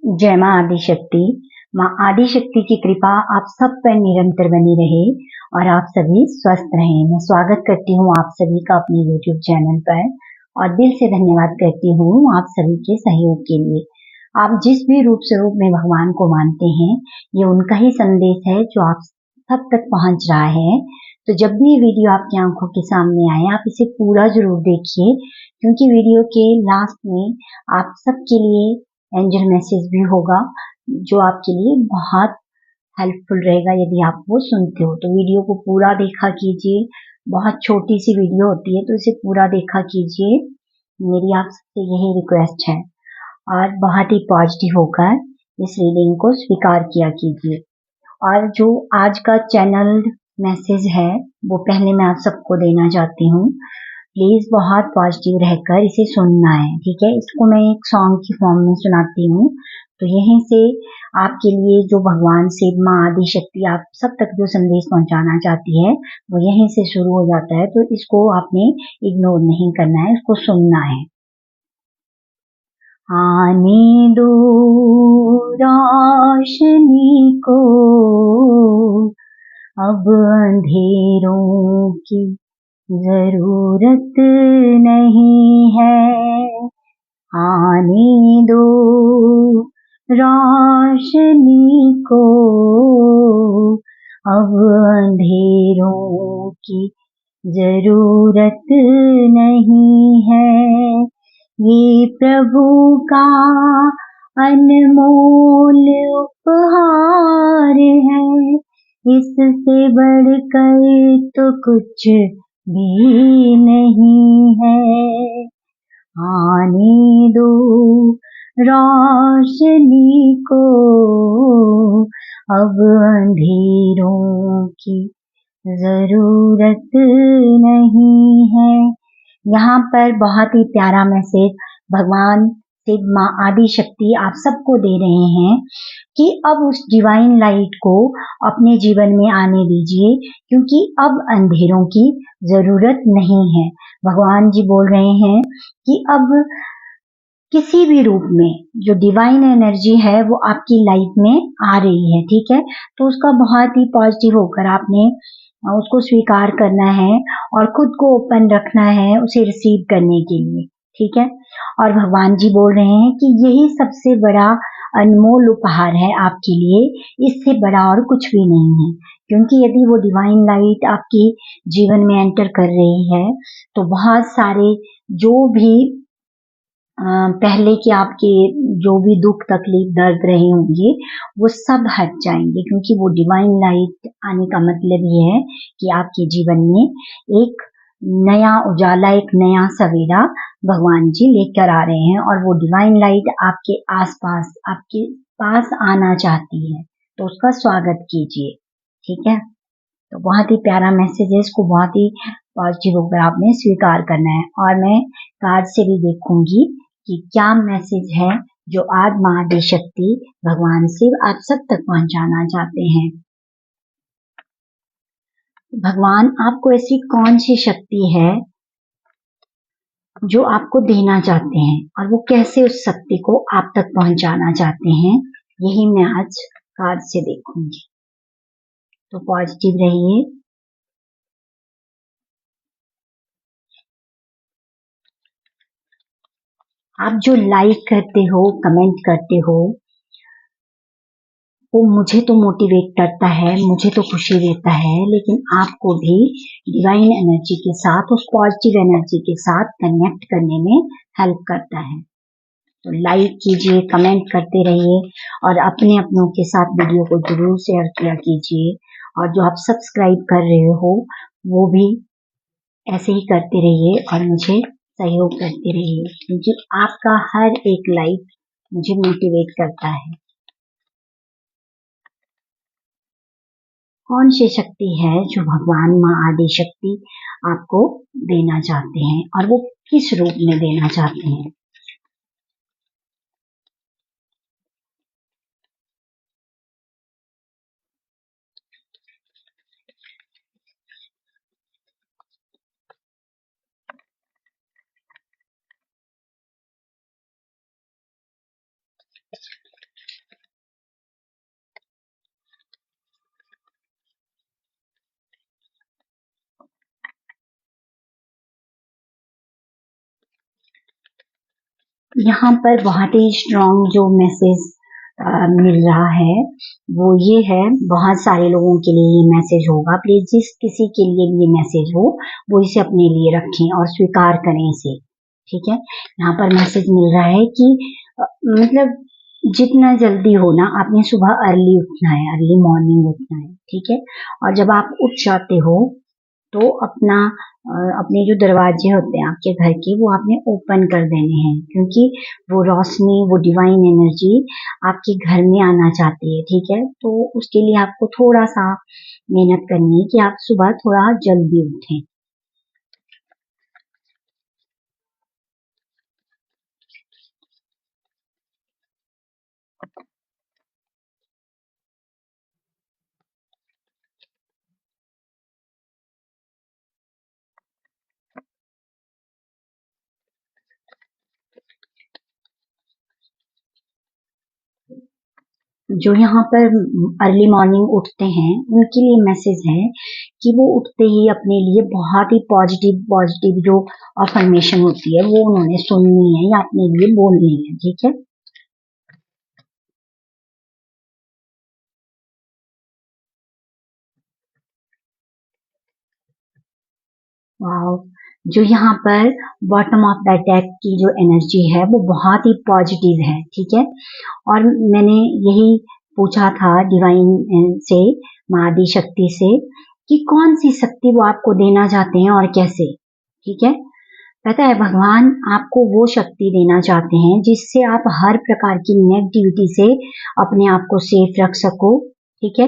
जय माँ आदिशक्ति। माँ आदिशक्ति की कृपा आप सब पर निरंतर बनी रहे और आप सभी स्वस्थ रहें। मैं स्वागत करती हूँ आप सभी का अपने YouTube चैनल पर और दिल से धन्यवाद करती हूँ आप सभी के सहयोग के लिए। आप जिस भी रूप स्वरूप में भगवान को मानते हैं, ये उनका ही संदेश है जो आप सब तक पहुँच रहा है। तो जब भी ये वीडियो आपकी आंखों के सामने आए, आप इसे पूरा जरूर देखिए, क्योंकि वीडियो के लास्ट में आप सबके लिए एंजल मैसेज भी होगा जो आपके लिए बहुत हेल्पफुल रहेगा यदि आप वो सुनते हो। तो वीडियो को पूरा देखा कीजिए। बहुत छोटी सी वीडियो होती है तो इसे पूरा देखा कीजिए, मेरी आप सबसे यही रिक्वेस्ट है। और बहुत ही पॉजिटिव होकर इस रीडिंग को स्वीकार किया कीजिए। और जो आज का चैनल मैसेज है वो पहले मैं आप सबको देना चाहती हूँ। प्लीज बहुत पॉजिटिव रहकर इसे सुनना है, ठीक है। इसको मैं एक सॉन्ग की फॉर्म में सुनाती हूँ। तो यहीं से आपके लिए जो भगवान शिव माँ आदिशक्ति आप सब तक जो संदेश पहुंचाना चाहती है वो यहीं से शुरू हो जाता है। तो इसको आपने इग्नोर नहीं करना है, इसको सुनना है। आने दो रोशनी को, अब अंधेरों की जरूरत नहीं है। आने दो रोशनी को, अब अंधेरों की जरूरत नहीं है। ये प्रभु का अनमोल उपहार है, इससे बढ़कर तो कुछ भी नहीं है। आने दो रोशनी को, अब अंधेरों की जरूरत नहीं है। यहाँ पर बहुत ही प्यारा मैसेज भगवान शिव माँ आदिशक्ति आप सबको दे रहे हैं कि अब उस डिवाइन लाइट को अपने जीवन में आने दीजिए, क्योंकि अब अंधेरों की जरूरत नहीं है। भगवान जी बोल रहे हैं कि अब किसी भी रूप में जो डिवाइन एनर्जी है वो आपकी लाइफ में आ रही है, ठीक है। तो उसका बहुत ही पॉजिटिव होकर आपने उसको स्वीकार करना है और खुद को ओपन रखना है उसे रिसीव करने के लिए, ठीक है। और भगवान जी बोल रहे हैं कि यही सबसे बड़ा अनमोल उपहार है आपके लिए, इससे बड़ा और कुछ भी नहीं है। क्योंकि यदि वो डिवाइन लाइट आपके जीवन में एंटर कर रही है तो बहुत सारे जो भी पहले के आपके जो भी दुख तकलीफ दर्द रहे होंगे वो सब हट जाएंगे, क्योंकि वो डिवाइन लाइट आने का मतलब ये है कि आपके जीवन में एक नया उजाला, एक नया सवेरा भगवान जी लेकर आ रहे हैं। और वो डिवाइन लाइट आपके आसपास, आपके पास आना चाहती है, तो उसका स्वागत कीजिए, ठीक है। तो बहुत ही प्यारा मैसेज है, इसको बहुत ही पॉजिटिव होकर आपने स्वीकार करना है। और मैं कार्ड से भी देखूंगी कि क्या मैसेज है जो आज माँ आदिशक्ति भगवान शिव आप सब तक पहुंचाना चाहते हैं। भगवान आपको ऐसी कौन सी शक्ति है जो आपको देना चाहते हैं और वो कैसे उस शक्ति को आप तक पहुंचाना चाहते हैं, यही मैं आज कार्ड से देखूंगी। तो पॉजिटिव रहिए। आप जो लाइक करते हो, कमेंट करते हो, वो मुझे तो मोटिवेट करता है, मुझे तो खुशी देता है, लेकिन आपको भी डिवाइन एनर्जी के साथ, उस पॉजिटिव एनर्जी के साथ कनेक्ट करने में हेल्प करता है। तो लाइक कीजिए, कमेंट करते रहिए और अपने अपनों के साथ वीडियो को जरूर शेयर किया कीजिए। और जो आप सब्सक्राइब कर रहे हो वो भी ऐसे ही करते रहिए और मुझे सहयोग करते रहिए, क्योंकि आपका हर एक लाइक मुझे मोटिवेट करता है। कौन सी शक्ति है जो भगवान माँ आदिशक्ति आपको देना चाहते हैं और वो किस रूप में देना चाहते हैं। यहाँ पर बहुत ही स्ट्रॉन्ग जो मैसेज मिल रहा है वो ये है, बहुत सारे लोगों के लिए ये मैसेज होगा। प्लीज जिस किसी के लिए भी ये मैसेज हो वो इसे अपने लिए रखें और स्वीकार करें इसे। ठीक है, यहाँ पर मैसेज मिल रहा है कि मतलब जितना जल्दी हो ना, आपने सुबह अर्ली उठना है, अर्ली मॉर्निंग उठना है। ठीक है, और जब आप उठ जाते हो तो अपने जो दरवाजे होते हैं आपके घर के, वो आपने ओपन कर देने हैं, क्योंकि वो रोशनी, वो डिवाइन एनर्जी आपके घर में आना चाहती है। ठीक है, तो उसके लिए आपको थोड़ा सा मेहनत करनी है कि आप सुबह थोड़ा जल्दी उठें। जो यहाँ पर अर्ली मॉर्निंग उठते हैं उनके लिए मैसेज है कि वो उठते ही अपने लिए बहुत ही पॉजिटिव पॉजिटिव जो अफर्मेशन होती है वो उन्होंने सुननी है या अपने लिए बोलनी है। ठीक है, वाओ! जो यहाँ पर बॉटम ऑफ द डेक की जो एनर्जी है वो बहुत ही पॉजिटिव है। ठीक है, और मैंने यही पूछा था डिवाइन से, माँ आदि शक्ति से, कि कौन सी शक्ति वो आपको देना चाहते हैं और कैसे। ठीक है, पता है भगवान आपको वो शक्ति देना चाहते हैं जिससे आप हर प्रकार की नेगेटिविटी से अपने आप को सेफ रख सको। ठीक है,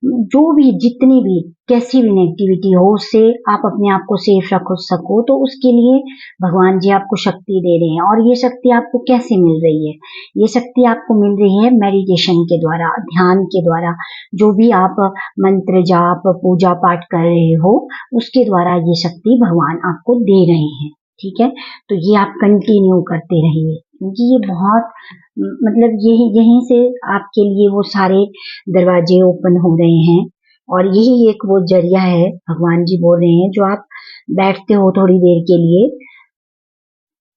जो भी जितनी भी कैसी भी नेगेटिविटी हो उससे आप अपने आप को सेफ रख सको, तो उसके लिए भगवान जी आपको शक्ति दे रहे हैं। और ये शक्ति आपको कैसे मिल रही है? ये शक्ति आपको मिल रही है मेडिटेशन के द्वारा, ध्यान के द्वारा। जो भी आप मंत्र जाप पूजा पाठ कर रहे हो उसके द्वारा ये शक्ति भगवान आपको दे रहे हैं। ठीक है, तो ये आप कंटिन्यू करते रहिए, क्योंकि ये बहुत मतलब यही यहीं से आपके लिए वो सारे दरवाजे ओपन हो रहे हैं। और यही एक वो जरिया है, भगवान जी बोल रहे हैं, जो आप बैठते हो थोड़ी देर के लिए,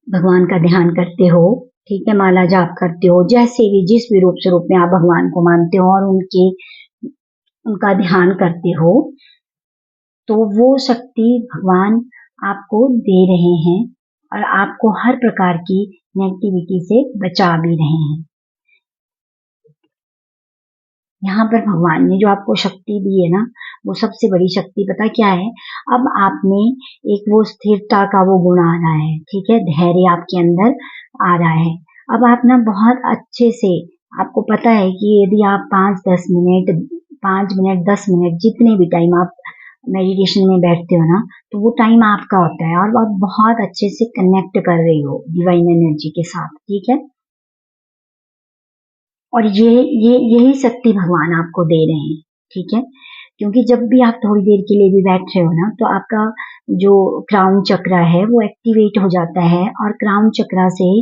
भगवान का ध्यान करते हो। ठीक है, माला जाप करते हो, जैसे भी जिस भी रूप स्वरूप में आप भगवान को मानते हो और उनका ध्यान करते हो, तो वो शक्ति भगवान आपको दे रहे हैं और आपको हर प्रकार की नेगेटिविटी से बचा भी रहे हैं। यहाँ पर भगवान ने जो आपको शक्ति दी है ना, वो सबसे बड़ी शक्ति पता क्या है? अब आप में एक वो स्थिरता का वो गुण आ रहा है। ठीक है, धैर्य आपके अंदर आ रहा है। अब आप ना बहुत अच्छे से, आपको पता है कि यदि आप 5 मिनट 10 मिनट जितने भी टाइम आप मेडिटेशन में बैठते हो ना, तो वो टाइम आपका होता है और आप बहुत अच्छे से कनेक्ट कर रही हो डिवाइन एनर्जी के साथ। ठीक है, और ये यही शक्ति भगवान आपको दे रहे हैं। ठीक है, क्योंकि जब भी आप थोड़ी देर के लिए भी बैठ रहे हो ना, तो आपका जो क्राउन चक्रा है वो एक्टिवेट हो जाता है और क्राउन चक्रा से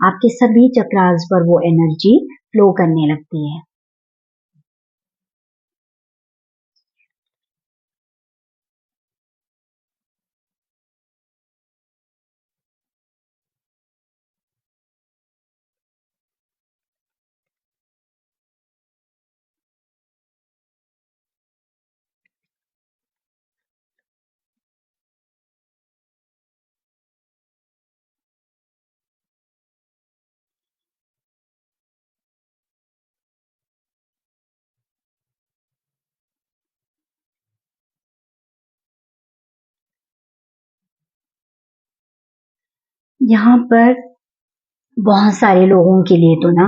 आपके सभी चक्रास पर वो एनर्जी फ्लो करने लगती है। यहाँ पर बहुत सारे लोगों के लिए तो ना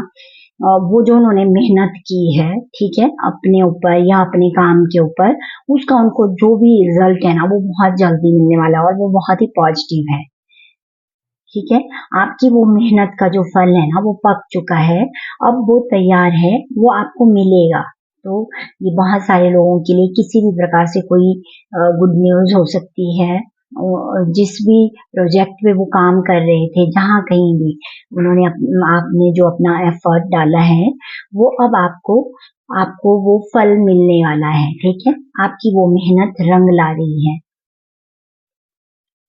वो जो उन्होंने मेहनत की है, ठीक है, अपने ऊपर या अपने काम के ऊपर, उसका उनको जो भी रिजल्ट है ना वो बहुत जल्दी मिलने वाला है और वो बहुत ही पॉजिटिव है। ठीक है, आपकी वो मेहनत का जो फल है ना वो पक चुका है, अब वो तैयार है, वो आपको मिलेगा। तो ये बहुत सारे लोगों के लिए किसी भी प्रकार से कोई गुड न्यूज हो सकती है। जिस भी प्रोजेक्ट पे वो काम कर रहे थे, जहाँ कहीं भी उन्होंने आपने जो अपना एफर्ट डाला है, वो अब आपको आपको वो फल मिलने वाला है। ठीक है, आपकी वो मेहनत रंग ला रही है,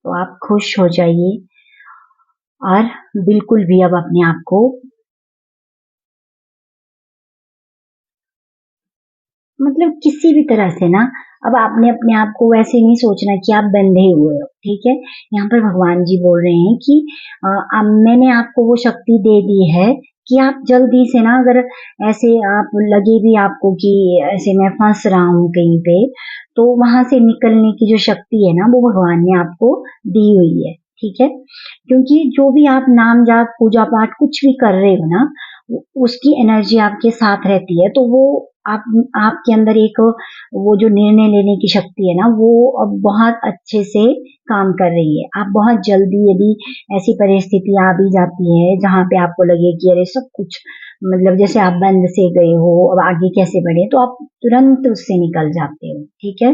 तो आप खुश हो जाइए। और बिल्कुल भी अब अपने आप को मतलब किसी भी तरह से ना अब आपने अपने आप को वैसे नहीं सोचना कि आप बंधे हुए हो, ठीक है। यहाँ पर भगवान जी बोल रहे हैं कि अब मैंने आपको वो शक्ति दे दी है कि आप जल्दी से ना, अगर ऐसे आप लगे भी आपको कि ऐसे मैं फंस रहा हूँ कहीं पे, तो वहां से निकलने की जो शक्ति है ना, वो भगवान ने आपको दी हुई है, ठीक है। क्योंकि जो भी आप नाम जाप पूजा पाठ कुछ भी कर रहे हो ना, उसकी एनर्जी आपके साथ रहती है, तो वो आप आपके अंदर एक वो जो निर्णय लेने की शक्ति है ना, वो अब बहुत अच्छे से काम कर रही है। आप बहुत जल्दी, यदि ऐसी परिस्थिति आ भी जाती है जहाँ पे आपको लगे कि अरे सब कुछ मतलब जैसे आप बंद से गए हो, अब आगे कैसे बढ़े, तो आप तुरंत उससे निकल जाते हो, ठीक है।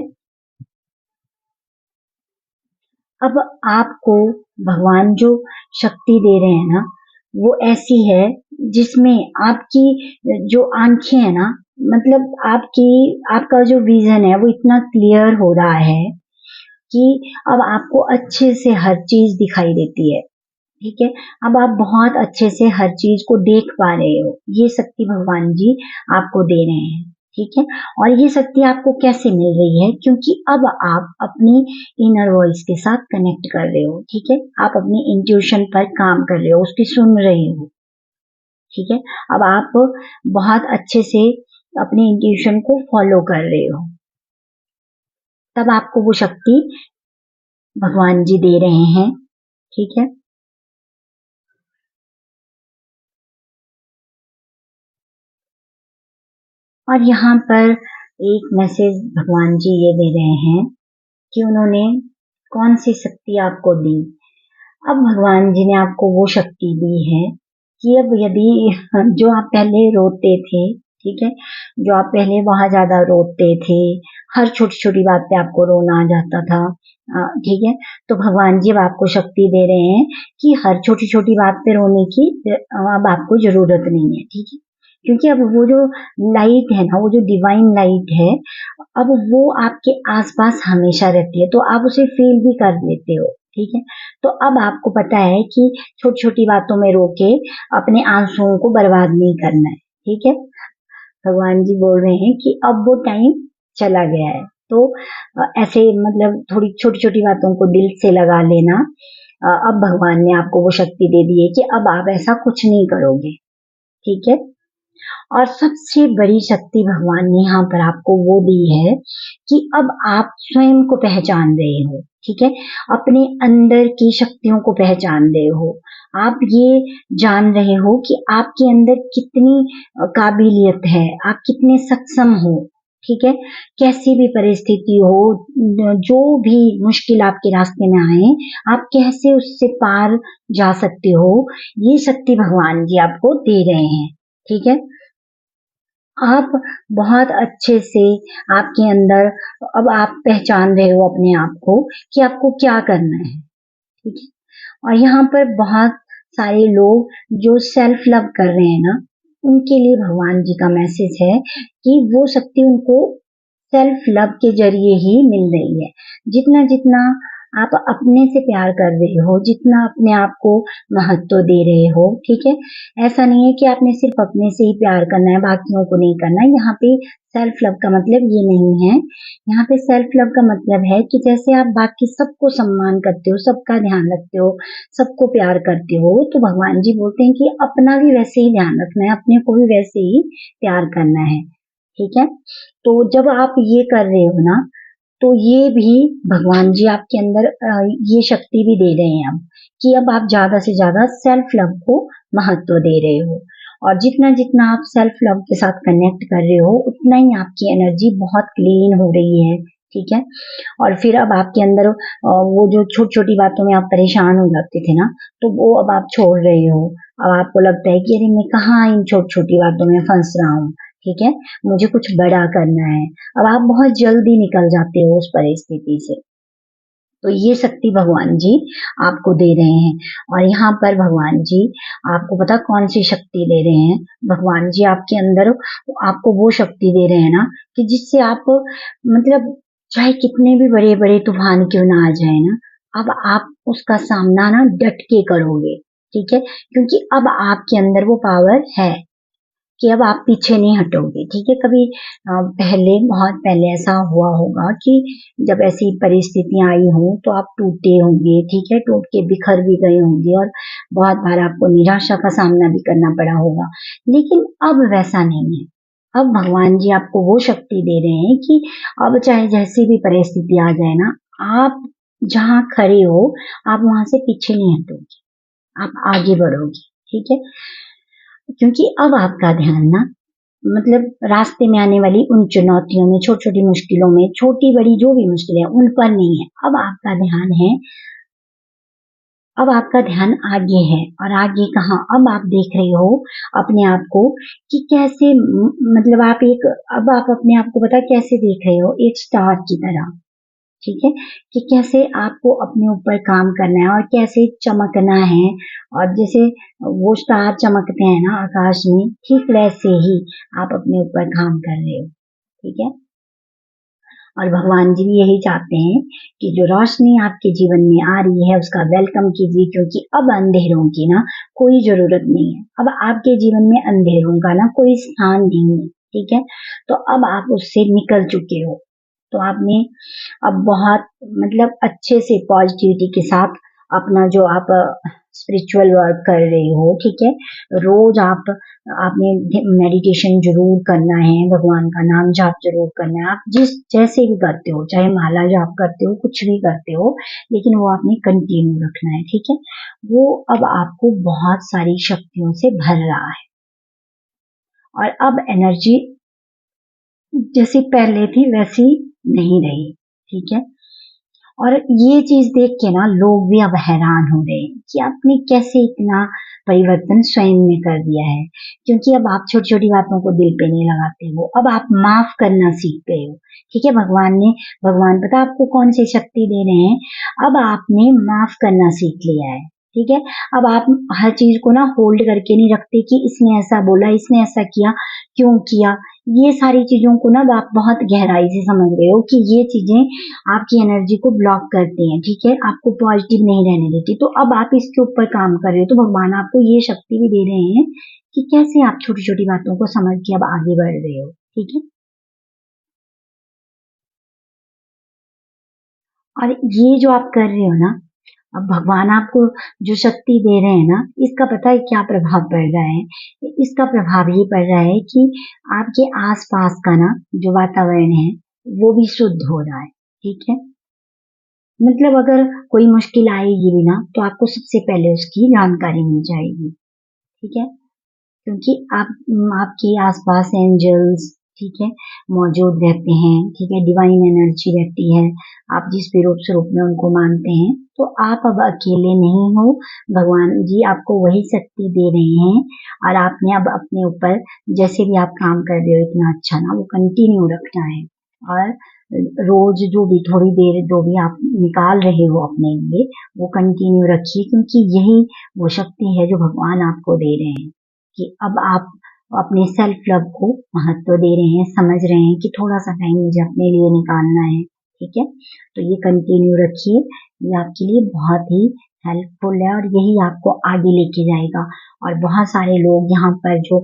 अब आपको भगवान जो शक्ति दे रहे हैं ना, वो ऐसी है जिसमें आपकी जो आंखें है ना, मतलब आपकी आपका जो विजन है वो इतना क्लियर हो रहा है कि अब आपको अच्छे से हर चीज दिखाई देती है, ठीक है। अब आप बहुत अच्छे से हर चीज को देख पा रहे हो, ये शक्ति भगवान जी आपको दे रहे हैं, ठीक है। और ये शक्ति आपको कैसे मिल रही है, क्योंकि अब आप अपनी इनर वॉइस के साथ कनेक्ट कर रहे हो, ठीक है। आप अपनी इंट्यूशन पर काम कर रहे हो, उसकी सुन रहे हो, ठीक है। अब आप बहुत अच्छे से अपनी इंट्यूशन को फॉलो कर रहे हो, तब आपको वो शक्ति भगवान जी दे रहे हैं, ठीक है। और यहाँ पर एक मैसेज भगवान जी ये दे रहे हैं कि उन्होंने कौन सी शक्ति आपको दी। अब भगवान जी ने आपको वो शक्ति दी है कि अब यदि जो आप पहले रोते थे, ठीक है, जो आप पहले बहुत ज्यादा रोते थे, हर छोटी छोटी बात पे आपको रोना आ जाता था, ठीक है, तो भगवान जी अब आपको शक्ति दे रहे हैं कि हर छोटी छोटी बात पे रोने की अब आपको जरूरत नहीं है, ठीक है। क्योंकि अब वो जो लाइट है ना, वो जो डिवाइन लाइट है, अब वो आपके आसपास हमेशा रहती है, तो आप उसे फील भी कर लेते हो, ठीक है। तो अब आपको पता है कि छोटी छोटी बातों में रोके अपने आंसुओं को बर्बाद नहीं करना है, ठीक है। भगवान जी बोल रहे हैं कि अब वो टाइम चला गया है, तो ऐसे मतलब थोड़ी छोटी छोटी बातों को दिल से लगा लेना। अब भगवान ने आपको वो शक्ति दे दी है कि अब आप ऐसा कुछ नहीं करोगे, ठीक है। और सबसे बड़ी शक्ति भगवान ने यहाँ पर आपको वो दी है कि अब आप स्वयं को पहचान रहे हो, ठीक है। अपने अंदर की शक्तियों को पहचान रहे हो, आप ये जान रहे हो कि आपके अंदर कितनी काबिलियत है, आप कितने सक्षम हो, ठीक है। कैसी भी परिस्थिति हो, जो भी मुश्किल आपके रास्ते में आए, आप कैसे उससे पार जा सकते हो, ये शक्ति भगवान जी आपको दे रहे हैं, ठीक है। आप बहुत अच्छे से आपके अंदर अब आप पहचान रहे हो अपने आप को कि आपको क्या करना है, ठीक है। और यहाँ पर बहुत सारे लोग जो सेल्फ लव कर रहे हैं ना, उनके लिए भगवान जी का मैसेज है कि वो शक्ति उनको सेल्फ लव के जरिए ही मिल रही है। जितना जितना आप अपने से प्यार कर रहे हो, जितना अपने आप को महत्व दे रहे हो, ठीक है। ऐसा नहीं है कि आपने सिर्फ अपने से ही प्यार करना है, बाकियों को नहीं करना है। यहाँ पे सेल्फ लव का मतलब ये नहीं है। यहाँ पे सेल्फ लव का मतलब है कि जैसे आप बाकी सबको सम्मान करते हो, सबका ध्यान रखते हो, सबको प्यार करते हो, तो भगवान जी बोलते हैं कि अपना भी वैसे ही ध्यान रखना है, अपने को भी वैसे ही प्यार करना है, ठीक है। तो जब आप ये कर रहे हो ना, तो ये भी भगवान जी आपके अंदर ये शक्ति भी दे रहे हैं अब कि अब आप ज्यादा से ज्यादा सेल्फ लव को महत्व दे रहे हो। और जितना जितना आप सेल्फ लव के साथ कनेक्ट कर रहे हो, उतना ही आपकी एनर्जी बहुत क्लीन हो रही है, ठीक है। और फिर अब आपके अंदर वो जो छोटी छोटी बातों में आप परेशान हो जाते थे ना, तो वो अब आप छोड़ रहे हो। अब आपको लगता है कि अरे मैं कहाँ इन छोटी छोटी बातों में फंस रहा हूँ, ठीक है, मुझे कुछ बड़ा करना है। अब आप बहुत जल्दी निकल जाते हो उस परिस्थिति से। तो ये शक्ति भगवान जी आपको दे रहे हैं। और यहाँ पर भगवान जी आपको पता कौन सी शक्ति दे रहे हैं, भगवान जी आपके अंदर आपको वो शक्ति दे रहे हैं ना, कि जिससे आप मतलब चाहे कितने भी बड़े बड़े तूफान क्यों ना आ जाए ना, अब आप उसका सामना ना डट के करोगे, ठीक है, क्योंकि अब आपके अंदर वो पावर है कि अब आप पीछे नहीं हटोगे। ठीक है, कभी पहले, बहुत पहले ऐसा हुआ होगा कि जब ऐसी परिस्थितियां आई हों तो आप टूटे होंगे, ठीक है, टूट के बिखर भी गए होंगे और बहुत बार आपको निराशा का सामना भी करना पड़ा होगा। लेकिन अब वैसा नहीं है। अब भगवान जी आपको वो शक्ति दे रहे हैं कि अब चाहे जैसी भी परिस्थिति आ जाए ना, आप जहाँ खड़े हो आप वहां से पीछे नहीं हटोगे, आप आगे बढ़ोगे। ठीक है, क्योंकि अब आपका ध्यान ना, मतलब रास्ते में आने वाली उन चुनौतियों में, छोटी छोटी मुश्किलों में, छोटी बड़ी जो भी मुश्किलें हैं उन पर नहीं है। अब आपका ध्यान है, अब आपका ध्यान आगे है। और आगे कहाँ, अब आप देख रहे हो अपने आप को कि कैसे, मतलब आप एक, अब आप अपने आप को पता कैसे देख रहे हो, एक स्टार की तरह। ठीक है, कि कैसे आपको अपने ऊपर काम करना है और कैसे चमकना है। और जैसे वो स्टार चमकते हैं ना आकाश में, ठीक वैसे ही आप अपने ऊपर काम कर रहे हो। ठीक है, और भगवान जी भी यही चाहते हैं कि जो रोशनी आपके जीवन में आ रही है उसका वेलकम कीजिए, क्योंकि अब अंधेरों की ना कोई जरूरत नहीं है। अब आपके जीवन में अंधेरों का ना कोई स्थान नहीं है। ठीक है, तो अब आप उससे निकल चुके हो। तो आपने अब बहुत, मतलब अच्छे से पॉजिटिविटी के साथ अपना जो आप स्पिरिचुअल वर्क कर रहे हो, ठीक है, रोज आपने मेडिटेशन जरूर करना है, भगवान का नाम जाप जरूर करना है। आप जिस जैसे भी करते हो, चाहे माला जाप करते हो, कुछ भी करते हो, लेकिन वो आपने कंटिन्यू रखना है। ठीक है, वो अब आपको बहुत सारी शक्तियों से भर रहा है और अब एनर्जी जैसी पहले थी वैसी नहीं रही। ठीक है, और ये चीज देख के ना लोग भी अब हैरान हो रहे हैं कि आपने कैसे इतना परिवर्तन स्वयं में कर दिया है, क्योंकि अब आप छोटी छोटी बातों को दिल पे नहीं लगाते हो, अब आप माफ करना सीख गए हो। ठीक है, भगवान पता आपको कौन सी शक्ति दे रहे हैं, अब आपने माफ करना सीख लिया है। ठीक है, अब आप हर चीज को ना होल्ड करके नहीं रखते कि इसने ऐसा बोला, इसने ऐसा किया, क्यों किया। ये सारी चीजों को ना आप बहुत गहराई से समझ रहे हो कि ये चीजें आपकी एनर्जी को ब्लॉक करती हैं। ठीक है, आपको पॉजिटिव नहीं रहने देती। तो अब आप इसके ऊपर काम कर रहे हो, तो भगवान आपको ये शक्ति भी दे रहे हैं कि कैसे आप छोटी छोटी बातों को समझ के अब आगे बढ़ रहे हो। ठीक है, और ये जो आप कर रहे हो ना, अब भगवान आपको जो शक्ति दे रहे हैं ना, इसका पता है क्या प्रभाव पड़ रहा है। इसका प्रभाव ये पड़ रहा है कि आपके आसपास का ना जो वातावरण है वो भी शुद्ध हो रहा है। ठीक है, मतलब अगर कोई मुश्किल आएगी भी ना, तो आपको सबसे पहले उसकी जानकारी मिल जाएगी। ठीक है, क्योंकि आपके आसपास एंजल्स, ठीक है, मौजूद रहते हैं। ठीक है, डिवाइन एनर्जी रहती है। आप जिस भी रूप स्वरूप में उनको मानते हैं, तो आप अब अकेले नहीं हो। भगवान जी आपको वही शक्ति दे रहे हैं और आपने अब अपने ऊपर जैसे भी आप काम कर रहे हो इतना अच्छा ना, वो कंटिन्यू रखना है। और रोज जो भी थोड़ी देर जो भी आप निकाल रहे हो अपने लिए, वो कंटिन्यू रखिए, क्योंकि यही वो शक्ति है जो भगवान आपको दे रहे हैं कि अब आप अपने सेल्फ लव को महत्व दे रहे हैं, समझ रहे हैं कि थोड़ा सा टाइम मुझे अपने लिए निकालना है। ठीक है, तो ये कंटिन्यू रखिए, ये आपके लिए बहुत ही हेल्पफुल है और यही आपको आगे लेके जाएगा। और बहुत सारे लोग यहाँ पर जो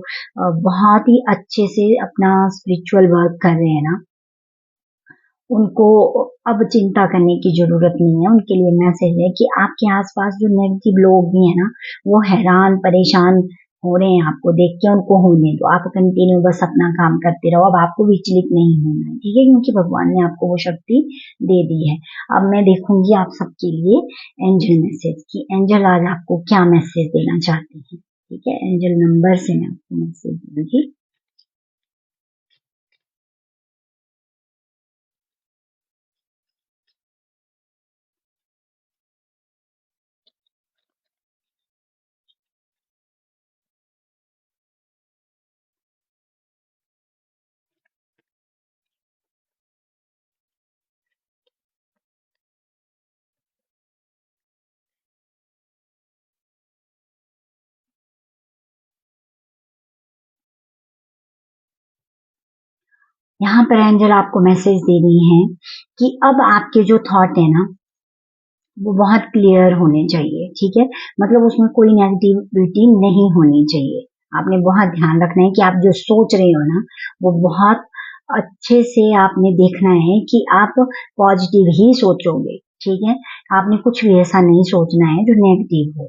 बहुत ही अच्छे से अपना स्पिरिचुअल वर्क कर रहे हैं ना, उनको अब चिंता करने की जरूरत नहीं है। उनके लिए मैसेज है कि आपके आसपास जो नेगेटिव लोग भी हैं ना, वो हैरान परेशान हो रहे हैं आपको देख के, उनको होने दो। आप कंटिन्यू बस अपना काम करते रहो, अब आपको विचलित नहीं होना है। ठीक है, क्योंकि भगवान ने आपको वो शक्ति दे दी है। अब मैं देखूंगी आप सबके लिए एंजल मैसेज की एंजल आज आपको क्या मैसेज देना चाहती है। ठीक है, एंजल नंबर से मैं आपको मैसेज दूंगी। यहाँ पर एंजल आपको मैसेज दे रही है कि अब आपके जो थॉट है ना, वो बहुत क्लियर होने चाहिए, ठीक है। मतलब उसमें कोई नेगेटिविटी नहीं होनी चाहिए। आपने बहुत ध्यान रखना है कि आप जो सोच रहे हो ना, वो बहुत अच्छे से आपने देखना है कि आप पॉजिटिव ही सोचोगे, ठीक है। आपने कुछ भी ऐसा नहीं सोचना है जो नेगेटिव हो।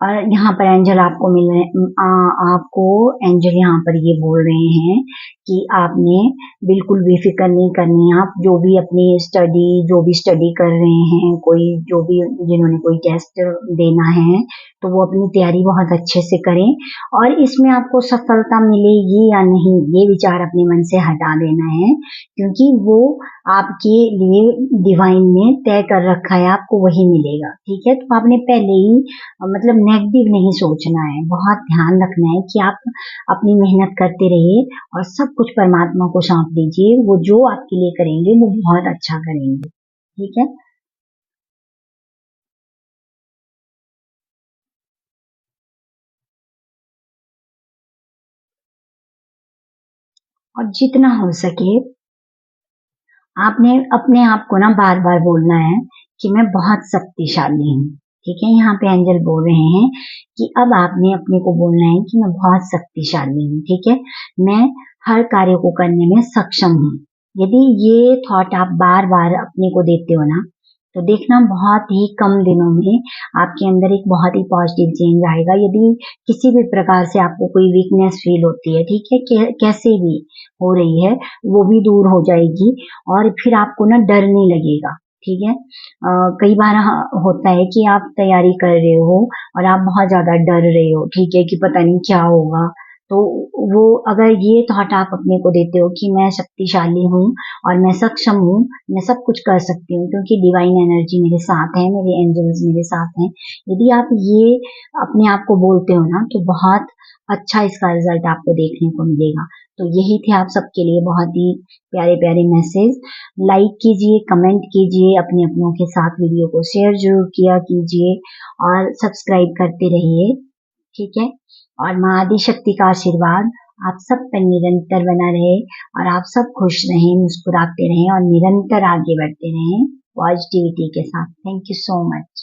और यहाँ पर एंजल आपको मिल रहे आपको एंजल यहाँ पर ये बोल रहे हैं कि आपने बिल्कुल भी फिक्र नहीं करनी। आप जो भी अपनी स्टडी कर रहे हैं, कोई जो भी जिन्होंने कोई टेस्ट देना है, तो वो अपनी तैयारी बहुत अच्छे से करें। और इसमें आपको सफलता मिलेगी या नहीं, ये विचार अपने मन से हटा देना है, क्योंकि वो आपके लिए डिवाइन ने तय कर रखा है, आपको वही मिलेगा, ठीक है। तो आपने पहले ही मतलब नेगेटिव नहीं सोचना है। बहुत ध्यान रखना है कि आप अपनी मेहनत करते रहिए और सब कुछ परमात्मा को सौंप दीजिए। वो जो आपके लिए करेंगे वो बहुत अच्छा करेंगे, ठीक है। और जितना हो सके आपने अपने आप को ना बार बार बोलना है कि मैं बहुत शक्तिशाली हूँ, ठीक है। यहाँ पे एंजल बोल रहे हैं कि अब आपने अपने को बोलना है कि मैं बहुत शक्तिशाली हूँ, ठीक है। मैं हर कार्य को करने में सक्षम हूँ। यदि ये थॉट आप बार बार अपने को देते हो ना, तो देखना बहुत ही कम दिनों में आपके अंदर एक बहुत ही पॉजिटिव चेंज आएगा। यदि किसी भी प्रकार से आपको कोई वीकनेस फील होती है, ठीक है, कैसे भी हो रही है, वो भी दूर हो जाएगी। और फिर आपको ना डर नहीं लगेगा, ठीक है। कई बार होता है कि आप तैयारी कर रहे हो और आप बहुत ज्यादा डर रहे हो, ठीक है, कि पता नहीं क्या होगा। तो वो अगर ये थॉट आप अपने को देते हो कि मैं शक्तिशाली हूँ और मैं सक्षम हूँ, मैं सब कुछ कर सकती हूँ क्योंकि डिवाइन एनर्जी मेरे साथ है, मेरे एंजल्स मेरे साथ हैं। यदि आप ये अपने आप को बोलते हो ना, तो बहुत अच्छा इसका रिजल्ट आपको देखने को मिलेगा। तो यही थे आप सबके लिए बहुत ही प्यारे प्यारे मैसेज। लाइक कीजिए, कमेंट कीजिए, अपने अपनों के साथ वीडियो को शेयर जरूर किया कीजिए और सब्सक्राइब करते रहिए, ठीक है। और माँ आदि शक्ति का आशीर्वाद आप सब पर निरंतर बना रहे और आप सब खुश रहें, मुस्कुराते रहें और निरंतर आगे बढ़ते रहें पॉजिटिविटी के साथ। Thank you so much.